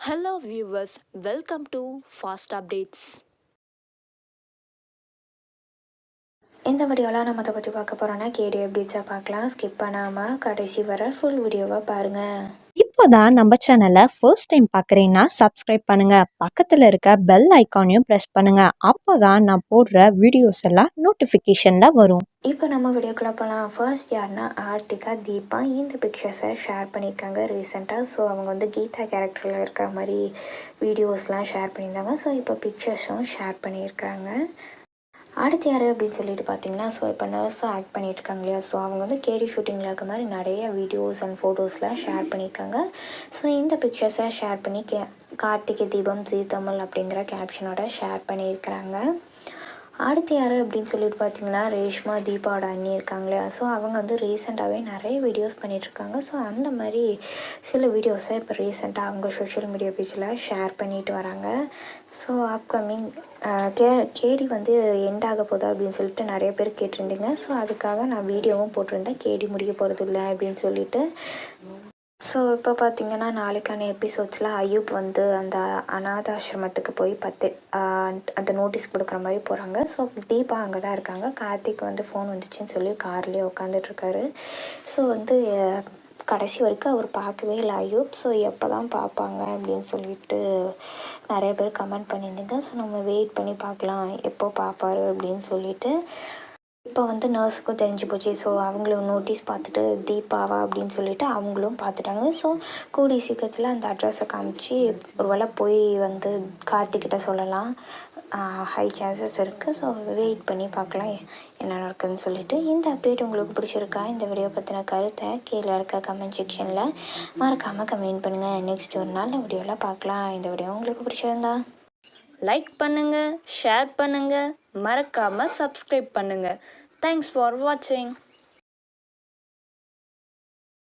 Hello viewers, welcome to Fast Updates. இந்த வீடியோவில் நம்ம அதை பற்றி பார்க்க போகிறோன்னா கேடி அப்டேட்ஸை பார்க்கலாம். ஸ்கிப் பண்ணாமல் கடைசி வர ஃபுல் வீடியோவை பாருங்கள். இப்போதான் நம்ம சேனலை ஃபர்ஸ்ட் டைம் பார்க்குறீங்கன்னா சப்ஸ்கிரைப் பண்ணுங்க, பக்கத்தில் இருக்க பெல் ஐக்கானையும் ப்ரெஸ் பண்ணுங்க. அப்போதான் நான் போடுற வீடியோஸ் எல்லாம் நோட்டிஃபிகேஷனில் வரும். இப்போ நம்ம வீடியோக்குள்ளே போகலாம். ஃபர்ஸ்ட் யாருன்னா ஆர்த்திகா தீபா இந்த பிக்சர்ஸை ஷேர் பண்ணியிருக்காங்க ரீசெண்டாக. ஸோ அவங்க வந்து கீதா கேரக்டரில் இருக்கிற மாதிரி வீடியோஸ்லாம் ஷேர் பண்ணியிருந்தாங்க. ஸோ இப்போ பிக்சர்ஸும் ஷேர் பண்ணியிருக்காங்க. அடுத்து யார் அப்படின்னு சொல்லிட்டு பார்த்தீங்கன்னா, ஸோ இப்போ நர்ஸாக ஆக்ட் பண்ணிட்டு இருக்காங்க இல்லையா, ஸோ அவங்க வந்து கேடி ஷூட்டிங்கில் இருக்க மாதிரி நிறைய வீடியோஸ் அண்ட் ஃபோட்டோஸ்லாம் ஷேர் பண்ணியிருக்காங்க. ஸோ இந்த பிக்சர்ஸை ஷேர் பண்ணி கார்த்திகை தீபம் ஜீ தமிழ் அப்படிங்கிற கேப்ஷனோட ஷேர் பண்ணியிருக்கிறாங்க. அடுத்து யார் அப்படின்னு சொல்லிட்டு பார்த்தீங்கன்னா, ரேஷ்மா தீபாவோட அண்ணி இருக்காங்க இல்லையா, ஸோ அவங்க வந்து ரீசெண்டாகவே நிறைய வீடியோஸ் பண்ணிகிட்ருக்காங்க. ஸோ அந்த மாதிரி சில வீடியோஸை இப்போ ரீசெண்டாக அவங்க சோஷியல் மீடியா பேஜில் ஷேர் பண்ணிட்டு வராங்க. ஸோ அப்கமிங் கேடி வந்து எண்ட் ஆக போதா அப்படின்னு சொல்லிட்டு நிறைய பேர் கேட்டிருந்தீங்க. ஸோ அதுக்காக நான் வீடியோவும் போட்டிருந்தேன், கேடி முடிய போகிறது இல்லை அப்படின்னு சொல்லிட்டு. ஸோ இப்போ பார்த்தீங்கன்னா நாளைக்கான எபிசோட்ஸில் அயூப் வந்து அந்த அனாதாசிரமத்துக்கு போய் அந்த நோட்டீஸ் கொடுக்குற மாதிரி போகிறாங்க. ஸோ தீபா அங்கே தான் இருக்காங்க. கார்த்திக் வந்து ஃபோன் வந்துச்சுன்னு சொல்லி கார்லேயே உட்காந்துட்ருக்காரு. ஸோ வந்து கடைசி வரைக்கும் அவர் பார்க்கவே இல்லை அயூப். ஸோ எப்போ தான் பார்ப்பாங்க அப்படின்னு சொல்லிட்டு நிறைய பேர் கமெண்ட் பண்ணியிருந்தீங்க. ஸோ நம்ம வெயிட் பண்ணி பார்க்கலாம் எப்போ பார்ப்பாரு அப்படின்னு சொல்லிட்டு. இப்போ வந்து நர்ஸுக்கும் தெரிஞ்சு போச்சு. ஸோ அவங்களும் நோட்டீஸ் பார்த்துட்டு தீபாவா அப்படின்னு சொல்லிட்டு அவங்களும் பார்த்துட்டாங்க. ஸோ கூடிய சீக்கிரத்தில் அந்த அட்ரஸை காமிச்சு ஒரு வேளை போய் வந்து கார்த்திக்கிட்ட சொல்லலாம், ஹை சான்சஸ் இருக்குது. ஸோ வெயிட் பண்ணி பார்க்கலாம் என்ன நடக்குதுன்னு சொல்லிட்டு. இந்த அப்டேட் உங்களுக்கு பிடிச்சிருக்கா? இந்த வீடியோ பற்றின கருத்தை கீழே இருக்க கமெண்ட் செக்ஷனில் மறக்காமல் கமெண்ட் பண்ணுங்கள். நெக்ஸ்ட் ஒரு நாள் வீடியோவில் பார்க்கலாம். இந்த வீடியோ உங்களுக்கு பிடிச்சிருந்தா லைக் பண்ணுங்க, ஷேர் பண்ணுங்க, மறக்காம சப்ஸ்கிரைப் பண்ணுங்க. Thanks for watching.